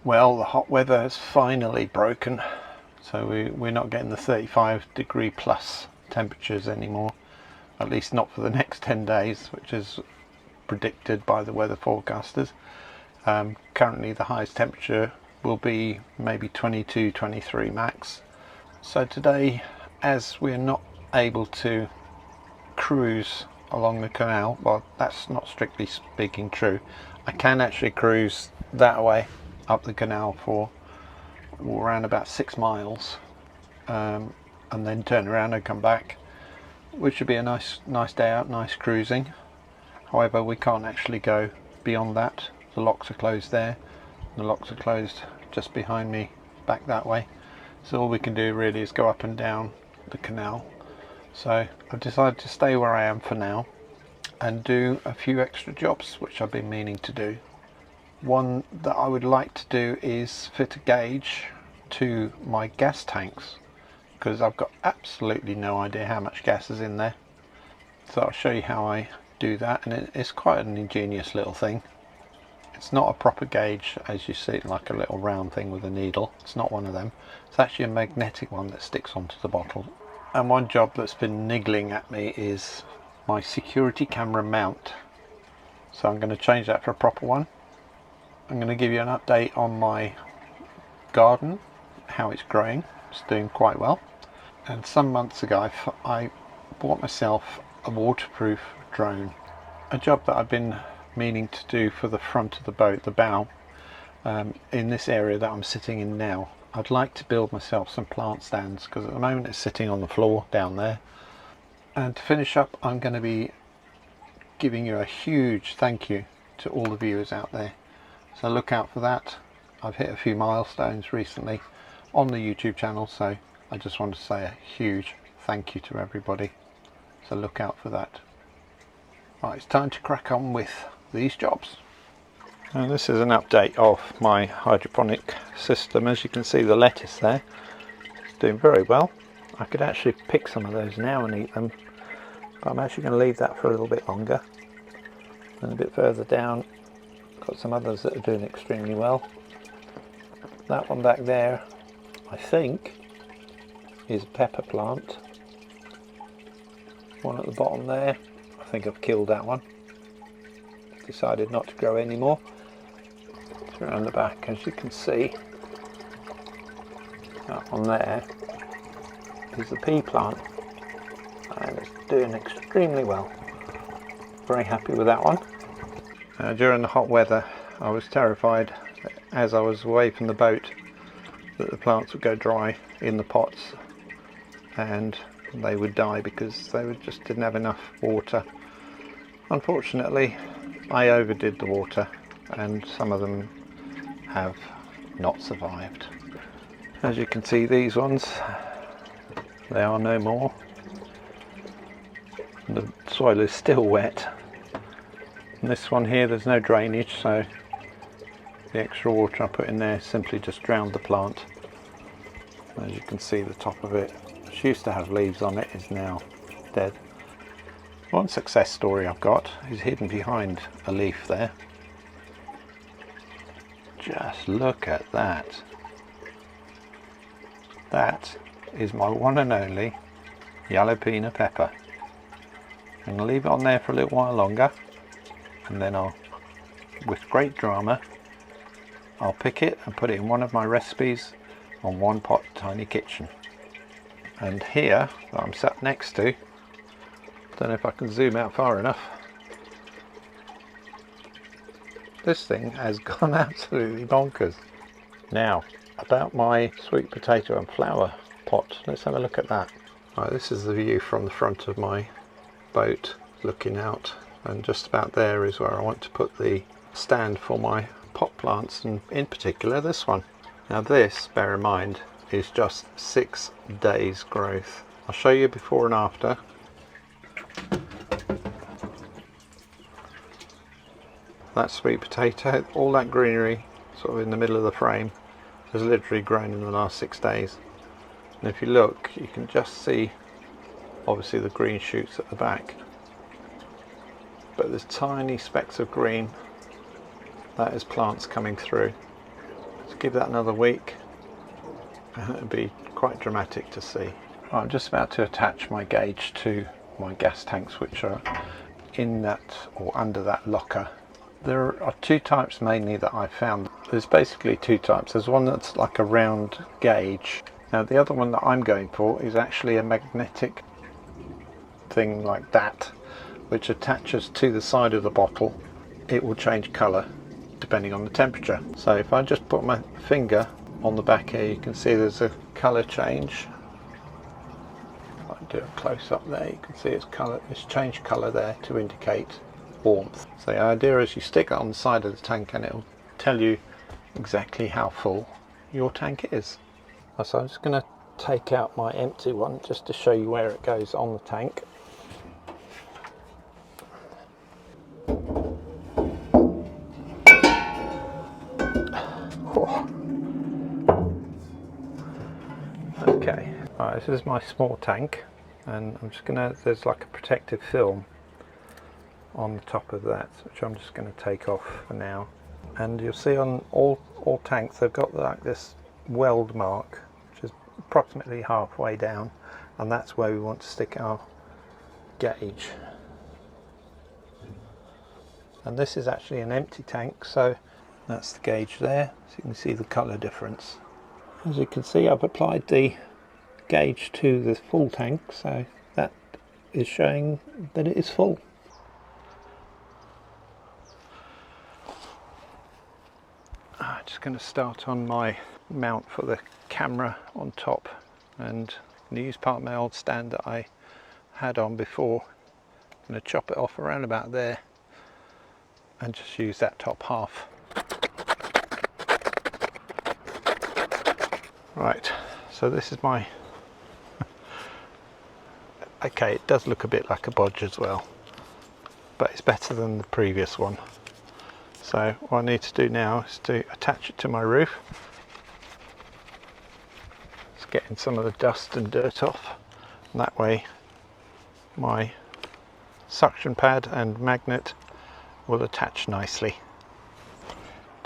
Well, the hot weather has finally broken, so we're not getting the 35-degree plus temperatures anymore, at least not for the next 10 days, which is predicted by the weather forecasters. Currently the highest temperature will be maybe 22, 23 max. So today, as we're not able to cruise along the canal, well, that's not strictly speaking true. I can actually cruise that way up the canal for around about 6 miles, and then turn around and come back, which would be a nice day out, nice cruising. However, we can't actually go beyond that. The locks are closed there, the locks are closed just behind me back that way, so all we can do really is go up and down the canal. So I've decided to stay where I am for now and do a few extra jobs which I've been meaning to do. One that I would like to do is fit a gauge to my gas tanks, because I've got absolutely no idea how much gas is in there. So I'll show you how I do that, and it's quite an ingenious little thing. It's not a proper gauge as you see, like a little round thing with a needle. It's not one of them. It's actually a magnetic one that sticks onto the bottle. And one job that's been niggling at me is my security camera mount. So I'm going to change that for a proper one. I'm going to give you an update on my garden, how it's growing. It's doing quite well. And some months ago I bought myself a waterproof drone, a job that I've been meaning to do for the front of the boat, the bow, in this area that I'm sitting in now. I'd like to build myself some plant stands, because at the moment it's sitting on the floor down there. And to finish up, I'm going to be giving you a huge thank you to all the viewers out there. So look out for that. I've hit a few milestones recently on the YouTube channel, so I just want to say a huge thank you to everybody. So look out for that. Right, it's time to crack on with these jobs. And this is an update of my hydroponic system. As you can see, the lettuce there is doing very well. I could actually pick some of those now and eat them, but I'm actually going to leave that for a little bit longer. And a bit further down, got some others that are doing extremely well. That one back there, I think, is a pepper plant. One at the bottom there, I think I've killed that one. Decided not to grow anymore. It's around the back, as you can see. That one there is the pea plant, and it's doing extremely well. Very happy with that one. During the hot weather, I was terrified as I was away from the boat that the plants would go dry in the pots and they would die because they just didn't have enough water. Unfortunately, I overdid the water and some of them have not survived. As you can see, these ones, they are no more. The soil is still wet. And this one here, there's no drainage, so the extra water I put in there simply just drowned the plant. As you can see, the top of it, which used to have leaves on it, is now dead. One success story I've got is hidden behind a leaf there. Just look at that. That is my one and only jalapeno pepper. I'm going to leave it on there for a little while longer, and then I'll, with great drama, I'll pick it and put it in one of my recipes on One Pot Tiny Kitchen. And here that I'm sat next to, don't know if I can zoom out far enough, this thing has gone absolutely bonkers. Now, about my sweet potato and flower pot, let's have a look at that. Right, this is the view from the front of my boat looking out, and just about there is where I want to put the stand for my pot plants, and in particular this one. Now this, bear in mind, is just 6 days growth. I'll show you before and after. That sweet potato, all that greenery sort of in the middle of the frame, has literally grown in the last 6 days. And if you look, you can just see obviously the green shoots at the back, but there's tiny specks of green. That is plants coming through. It's give that another week and it'll be quite dramatic to see. I'm just about to attach my gauge to my gas tanks, which are in that or under that locker. There are two types mainly that I found. There's basically two types. There's one that's like a round gauge. Now the other one that I'm going for is actually a magnetic thing like that, which attaches to the side of the bottle. It will change colour depending on the temperature. So if I just put my finger on the back here, you can see there's a colour change. If I do a close up there, you can see it's changed colour there to indicate warmth. So the idea is you stick it on the side of the tank and it'll tell you exactly how full your tank is. So I'm just going to take out my empty one just to show you where it goes on the tank. Okay, right, this is my small tank, and I'm just gonna, there's like a protective film on the top of that, which I'm just going to take off for now. And you'll see on all tanks they've got like this weld mark, which is approximately halfway down, and that's where we want to stick our gauge. And this is actually an empty tank, so that's the gauge there, so you can see the colour difference. As you can see, I've applied the gauge to the full tank, so that is showing that it is full. I'm just going to start on my mount for the camera on top, and I'm going to use part of my old stand that I had on before. I'm going to chop it off around about there and just use that top half. Right, so this is my okay, it does look a bit like a bodge as well, but it's better than the previous one. So what I need to do now is to attach it to my roof. Just getting some of the dust and dirt off, and that way my suction pad and magnet will attach nicely.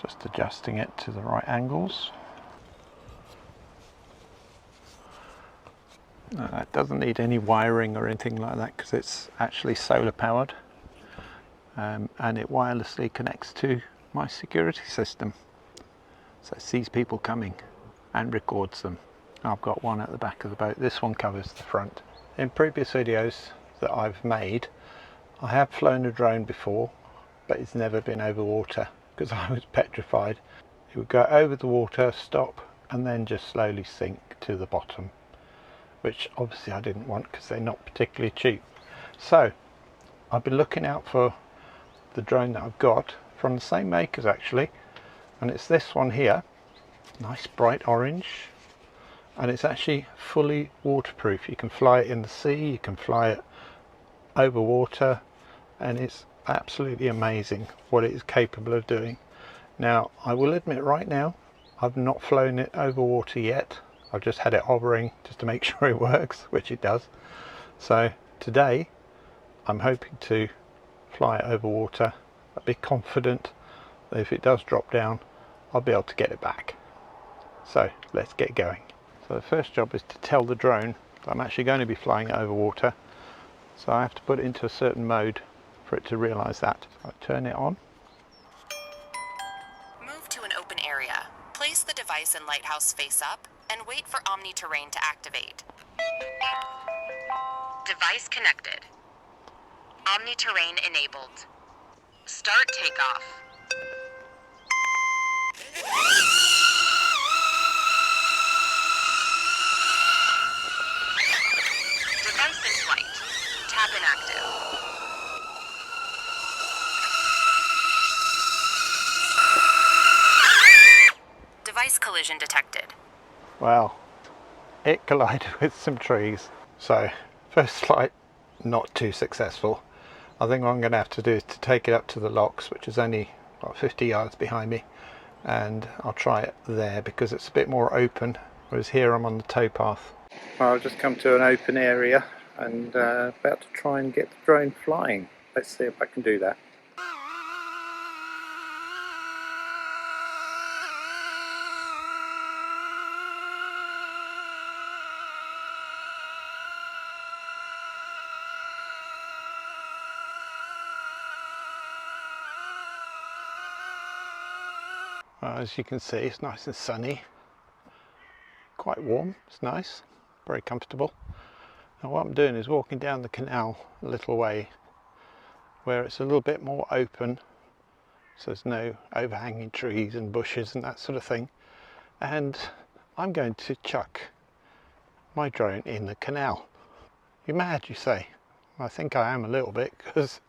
Just adjusting it to the right angles. It doesn't need any wiring or anything like that because it's actually solar powered, and it wirelessly connects to my security system, so it sees people coming and records them. I've got one at the back of the boat. This one covers the front. In previous videos that I've made, I have flown a drone before, but it's never been over water because I was petrified. It would go over the water, stop, and then just slowly sink to the bottom, which obviously I didn't want because they're not particularly cheap. So I've been looking out for the drone that I've got from the same makers actually, and it's this one here, nice bright orange, and it's actually fully waterproof. You can fly it in the sea, you can fly it over water, and it's absolutely amazing what it is capable of doing. Now I will admit right now I've not flown it over water yet. I've just had it hovering just to make sure it works, which it does. So today I'm hoping to fly it over water. I'll be confident that if it does drop down, I'll be able to get it back. So let's get going. So the first job is to tell the drone that I'm actually going to be flying it over water. So I have to put it into a certain mode for it to realise that. So I turn it on. Move to an open area. Place the device in lighthouse face up and wait for Omni-Terrain to activate. Device connected. Omni-Terrain enabled. Start takeoff. Device in flight. Tap inactive. Device collision detected. Well, it collided with some trees. So first flight not too successful. I think what I'm going to have to do is to take it up to the locks, which is only about 50 yards behind me, and I'll try it there because it's a bit more open, whereas here I'm on the towpath. Well, I've just come to an open area and about to try and get the drone flying. Let's see if I can do that. As you can see, it's nice and sunny, quite warm, it's nice, very comfortable. And what I'm doing is walking down the canal a little way where it's a little bit more open, so there's no overhanging trees and bushes and that sort of thing. And I'm going to chuck my drone in the canal. You mad, you say? I think I am a little bit, because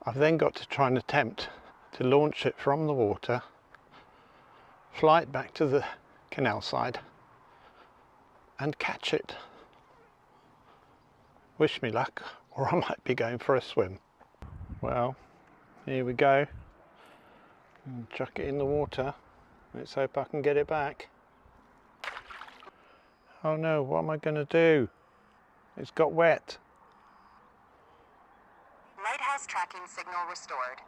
I've then got to try and attempt to launch it from the water, fly it back to the canal side and catch it. Wish me luck, or I might be going for a swim. Well, here we go. Chuck it in the water. Let's hope I can get it back. Oh no, what am I going to do? It's got wet. Lighthouse tracking signal restored.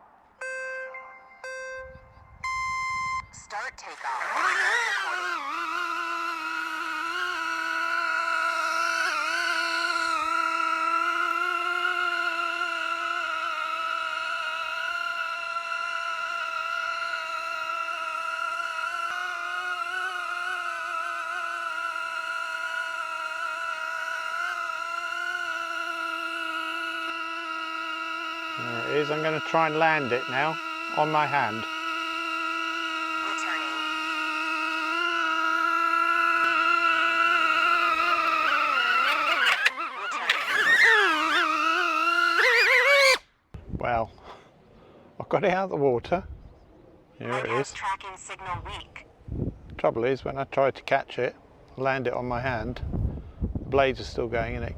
Start takeoff. There it is. I'm going to try and land it now on my hand. Well, I've got it out of the water. Here it is. Tracking signal weak. Trouble is, when I tried to catch it, land it on my hand, the blades are still going and it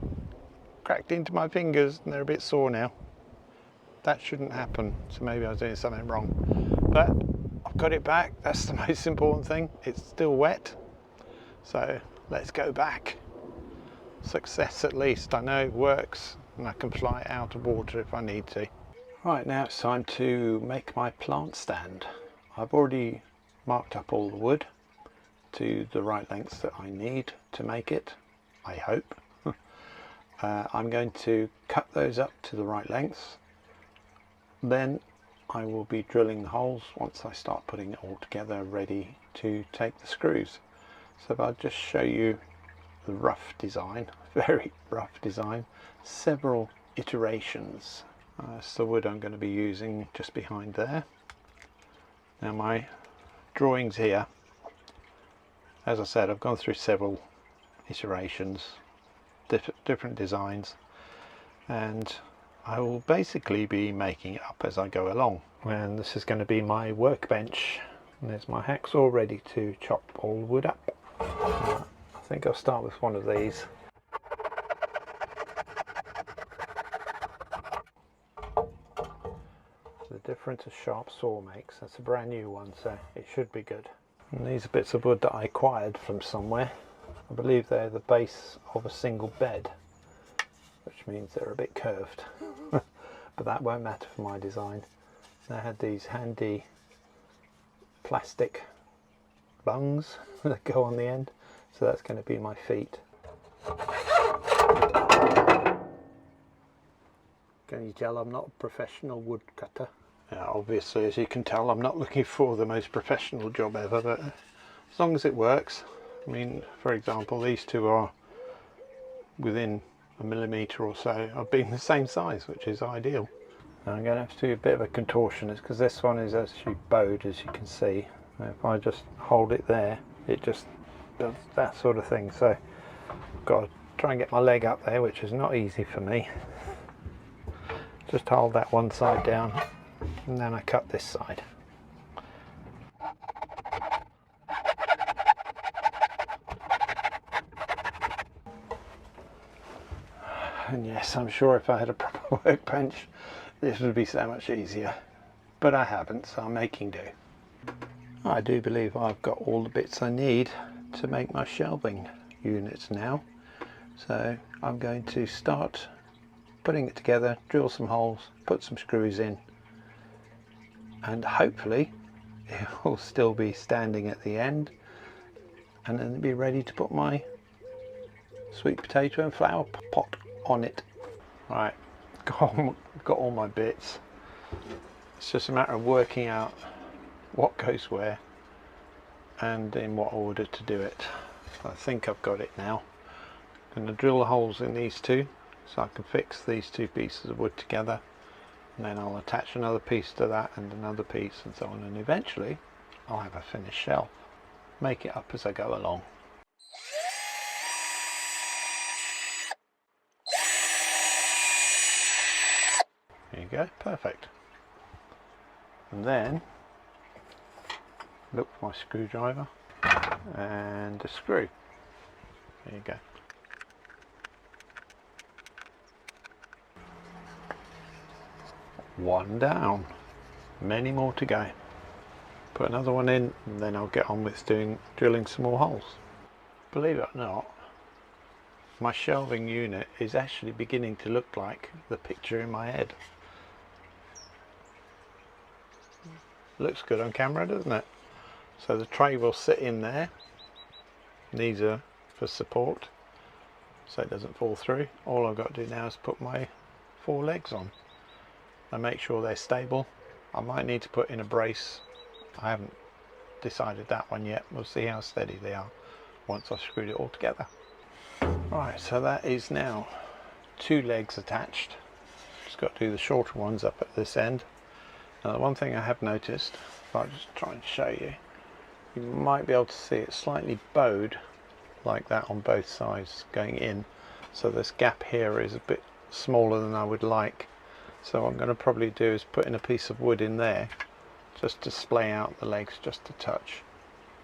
cracked into my fingers and they're a bit sore now. That shouldn't happen, so maybe I was doing something wrong. But I've got it back, that's the most important thing. It's still wet, so let's go back. Success at least, I know it works and I can fly it out of water if I need to. Right, now it's time to make my plant stand. I've already marked up all the wood to the right lengths that I need to make it, I hope. I'm going to cut those up to the right lengths. Then I will be drilling the holes once I start putting it all together, ready to take the screws. So if I'll just show you the rough design, very rough design, several iterations. That's the wood I'm going to be using just behind there. Now my drawings here, as I said, I've gone through several iterations, different designs, and I will basically be making it up as I go along. And this is going to be my workbench. And there's my hacksaw ready to chop all the wood up. I think I'll start with one of these. The difference a sharp saw makes. That's a brand new one, so it should be good. And these are bits of wood that I acquired from somewhere. I believe they're the base of a single bed, which means they're a bit curved. But that won't matter for my design. I had these handy plastic bungs that go on the end, so that's going to be my feet. Can you tell I'm not a professional woodcutter? Now, obviously, as you can tell, I'm not looking for the most professional job ever, but as long as it works. I mean, for example, these two are within a millimetre or so of being the same size, which is ideal. Now I'm going to have to do a bit of a contortionist because this one is actually bowed, as you can see. Now if I just hold it there, it just does that sort of thing. So I've got to try and get my leg up there, which is not easy for me. Just hold that one side down and then I cut this side. And yes, I'm sure if I had a proper workbench, this would be so much easier. But I haven't, so I'm making do. I do believe I've got all the bits I need to make my shelving units now. So I'm going to start putting it together, drill some holes, put some screws in, and hopefully it will still be standing at the end, and then be ready to put my sweet potato and flower pot on it. Right, got all my bits. It's just a matter of working out what goes where and in what order to do it. I think I've got it now. I'm going to drill the holes in these two so I can fix these two pieces of wood together, and then I'll attach another piece to that and another piece and so on, and eventually I'll have a finished shelf. Make it up as I go along. There you go, perfect. And then look for my screwdriver and a screw. There you go. One down, many more to go. Put another one in and then I'll get on with drilling some more holes. Believe it or not, my shelving unit is actually beginning to look like the picture in my head. Looks good on camera, doesn't it? So the tray will sit in there. These are for support so it doesn't fall through. All I've got to do now is put my 4 legs on and make sure they're stable. I might need to put in a brace. I haven't decided that one yet. We'll see how steady they are once I've screwed it all together. Right, so that is now 2 legs attached. Just got to do the shorter ones up at this end. Now the one thing I have noticed, if I just try and show you, you might be able to see it slightly bowed like that on both sides going in. So this gap here is a bit smaller than I would like. So what I'm going to probably do is put in a piece of wood in there just to splay out the legs just a touch,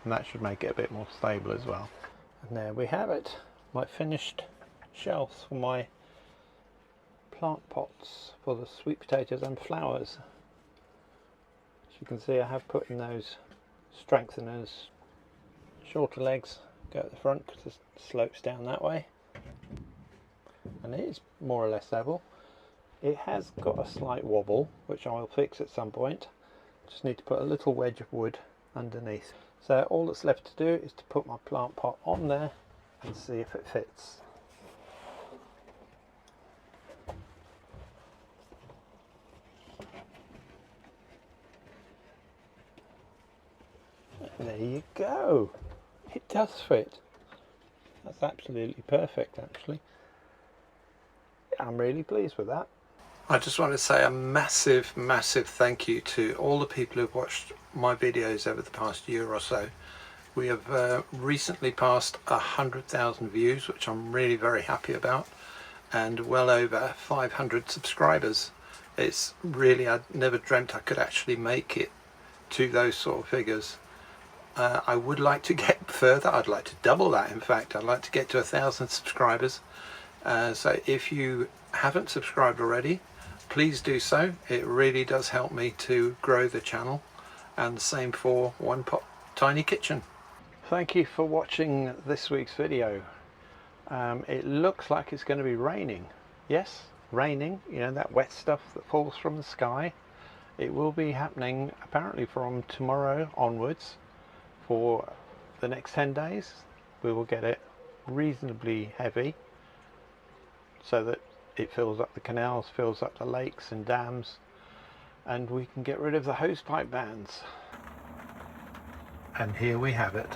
and that should make it a bit more stable as well. And there we have it, my finished shelves for my plant pots for the sweet potatoes and flowers. As you can see, I have put in those strengtheners, shorter legs go at the front because it slopes down that way, and it is more or less level. It has got a slight wobble which I will fix at some point. Just need to put a little wedge of wood underneath. So all that's left to do is to put my plant pot on there and see if it fits. There you go. It does fit. That's absolutely perfect actually. I'm really pleased with that. I just want to say a massive thank you to all the people who've watched my videos over the past year or so. We have recently passed 100,000 views, which I'm really very happy about, and well over 500 subscribers. It's really, I never dreamt I could actually make it to those sort of figures. I would like to get further. I'd like to double that. In fact, I'd like to get to 1,000 subscribers. So if you haven't subscribed already, please do so. It really does help me to grow the channel, and the same for One Pot Tiny Kitchen. Thank you for watching this week's video. It looks like it's going to be raining. Yes, raining, you know, that wet stuff that falls from the sky. It will be happening apparently from tomorrow onwards for the next 10 days. We will get it reasonably heavy so that it fills up the canals, fills up the lakes and dams, and we can get rid of the hosepipe bans. And here we have it,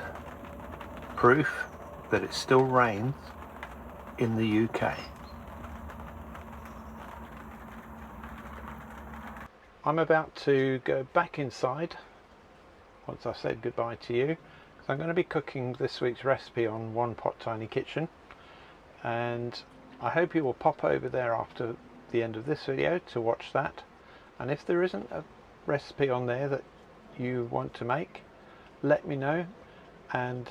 proof that it still rains in the UK. I'm about to go back inside once I've said goodbye to you, because I'm going to be cooking this week's recipe on One Pot Tiny Kitchen, and I hope you will pop over there after the end of this video to watch that. And if there isn't a recipe on there that you want to make, let me know and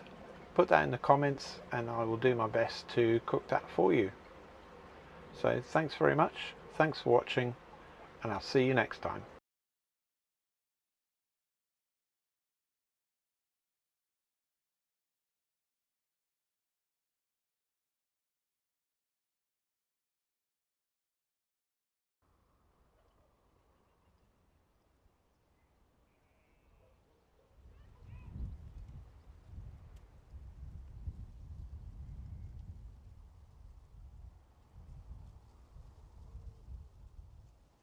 put that in the comments, and I will do my best to cook that for you. So thanks very much, thanks for watching, and I'll see you next time.